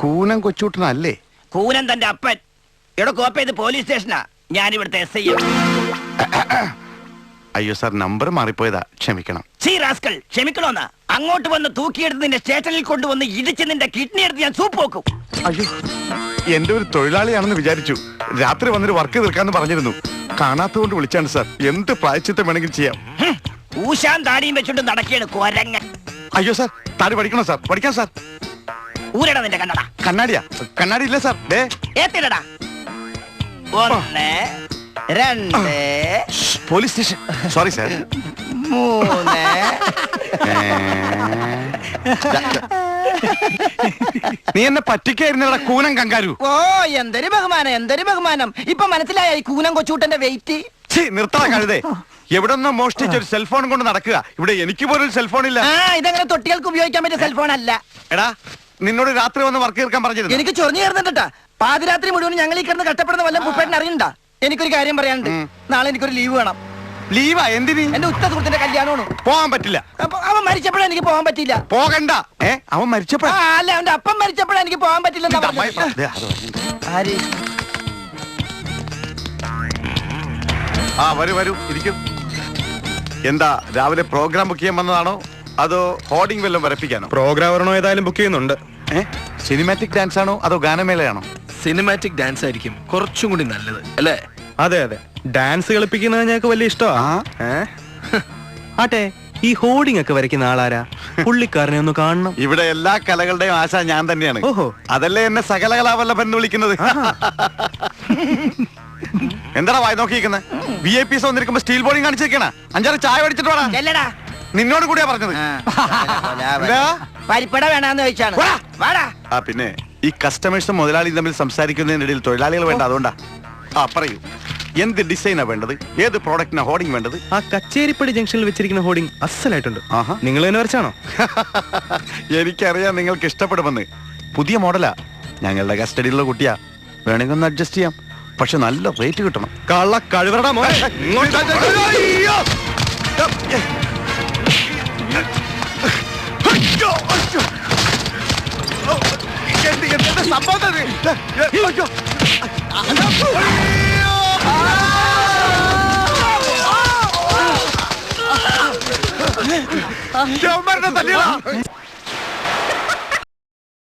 കൂനം കൊച്ചൂട്ടനല്ലേ? കൂനൻ തന്റെ അപ്പൻ. ഇവിടെ കോപ്പ ചെയ്ത് പോലീസ് സ്റ്റേഷനാ. ഞാൻ ഇവിടുത്തെ SI. അയ്യോ സാർ, നമ്പർ മാറിപ്പോയതാ, ക്ഷമിക്കണം. റാസ്കൾ, ക്ഷമിക്കണോന്നാ? അങ്ങോട്ട് വന്ന് തൂക്കിയെടുത്ത് നിന്റെ സ്റ്റേഷനിൽ കൊണ്ടുവന്ന് ഇടിച്ച് നിന്റെ കിഡ്നി എടുത്ത് ഞാൻ സൂപ്പ് വെക്കും. അയ്യോ, എന്റെ ഒരു തൊഴിലാളിയാണെന്ന് വിചാരിച്ചു. രാത്രി വന്നൊരു വർക്ക് തീർക്കാന്ന് പറഞ്ഞിരുന്നു. കാണാത്തതുകൊണ്ട് വിളിച്ചാണ് സാർ. എന്ത് പ്രായച്ചിത്തം വേണമെങ്കിലും ചെയ്യാം. ഊശാൻ താടിയും വെച്ചോണ്ട് നടക്കുകയാണ് കൊരങ്ങ. അയ്യോ സാർ, താടി പഠിക്കണോ സാർ? പഠിക്കാം സാർ. ഊരടാ നിന്റെ കണ്ണട. കണ്ണാടിയാ? കണ്ണാടി ഇല്ല സാർ. ഏത്തിടടാ. 1 2 പോലീസ് സ്റ്റേഷൻ. Sorry sir. 3 നീ എന്നെ പറ്റിക്കായിരുന്നടാ കൂനം കങ്കാരു. ഓ, എന്തൊരു ബഹുമാനം, എന്തൊരു ബഹുമാനം. ഇപ്പൊ മനസ്സിലായ ഈ കൂനം കൊച്ചൂട്ടന്റെ വെയിറ്റ്. നിർത്തണ കഴുതേ. എവിടെ നിന്നോ മോഷ്ടിച്ച ഒരു സെൽഫോൺ കൊണ്ട് നടക്കുക. ഇവിടെ എനിക്ക് പോലും സെൽഫോൺ ഇല്ല. ഇതങ്ങനെ തൊട്ടികൾക്ക് ഉപയോഗിക്കാൻ പറ്റിയ സെൽഫോൺ അല്ല. എടാ, നിന്നോട് രാത്രി വന്ന് വർക്ക് തീർക്കാൻ പറഞ്ഞിരുന്നു. എനിക്ക് ചൊറിഞ്ഞു കയറുന്നുണ്ടാ. പാതിരാത്രി മുഴുവൻ ഞങ്ങൾ ഈ കിടന്ന് കഷ്ടപ്പെടുന്ന വല്ല പുപ്പേട്ടൻ അറിയണ്ട. എനിക്കൊരു കാര്യം പറയാനുണ്ട്. നാളെ എനിക്കൊരു ലീവ് വേണം. ലീവാ? എന്തിന്? എന്റെ ഉറ്റ സുഹൃത്തിന്റെ കല്യാണമാണ്. പോകാൻ പറ്റില്ല. അവൻ മരിച്ചപ്പോഴാ എനിക്ക് പോകാൻ പറ്റില്ല. പോകണ്ട. അവൻ മരിച്ചപ്പോഴാ? അല്ല, അവന്റെ അപ്പം മരിച്ചപ്പോഴാ എനിക്ക് പോകാൻ പറ്റില്ല. വരൂ വരൂ, ഇരിക്കും. എന്താ രാവിലെ പ്രോഗ്രാം ബുക്ക് ചെയ്യാൻ വന്നതാണോ അതോ ഹോർഡിംഗ് വല്ലതും വരപ്പിക്കാനോ? പ്രോഗ്രാം ഒരെണ്ണം ഏതായാലും ബുക്ക് ചെയ്യുന്നുണ്ട്. സിനിമാറ്റിക് ഡാൻസ് ആണോ അതോ ഗാനമേളയാണോ? സിനിമാറ്റിക് ഡാൻസ് ആയിരിക്കും കുറച്ചും കൂടി നല്ലത്, അല്ലേ? അതെ അതെ, ഡാൻസ് കളിപ്പിക്കുന്നത് ഞങ്ങൾക്ക് വലിയ ഇഷ്ടമാ. ആട്ടെ, ഈ ഹോർഡിംഗ് ഒക്കെ വരയ്ക്കുന്ന ആളാരാ? പുള്ളിക്കാരനെ ഒന്ന് കാണണം. ഇവിടെ എല്ലാ കലകളുടെയും ആശ ഞാൻ തന്നെയാണ്. ഓഹോ, അതല്ലേ എന്നെ സകല കലാവല്ലഭൻ എന്ന് വിളിക്കുന്നത്. എന്താടാ വായി നോക്കിയിരിക്കുന്നത്? VIPs വന്നിരിക്കുമ്പോ സ്റ്റീൽ ബോളിംഗ് കാണിച്ചിരിക്കണ. 5-6 ചായ മേടിച്ചിട്ട് വേണം. നിന്നോട് കൂടിയാ പറഞ്ഞത്. പരിപ്പട വേണമെന്ന് ചോദിച്ചാണ്. പിന്നെ ഈ കസ്റ്റമേഴ്സും മുതലാളിയും തമ്മിൽ സംസാരിക്കുന്നതിനിടയിൽ തൊഴിലാളികൾ വേണ്ട, അതുകൊണ്ടാ. പറയൂ, എന്ത് ഡിസൈനാ വേണ്ടത്? ഏത് പ്രോഡക്റ്റിനാ ഹോർഡിംഗ് വേണ്ടത്? ആ കച്ചേരിപ്പടി ജംഗ്ഷനിൽ വെച്ചിരിക്കുന്ന ഹോർഡിംഗ് അസലായിട്ടുണ്ട്. നിങ്ങൾ തന്നെ വരച്ചാണോ? എനിക്കറിയാം നിങ്ങൾക്ക് ഇഷ്ടപ്പെടുമെന്ന്. പുതിയ മോഡലാ, ഞങ്ങളുടെ കസ്റ്റഡിയിലുള്ള കുട്ടിയാ. വേണമെങ്കിൽ ഒന്ന് അഡ്ജസ്റ്റ് ചെയ്യാം. പക്ഷെ നല്ല റേറ്റ് കിട്ടണം. കള്ള കഴിവറടാ മോനെ.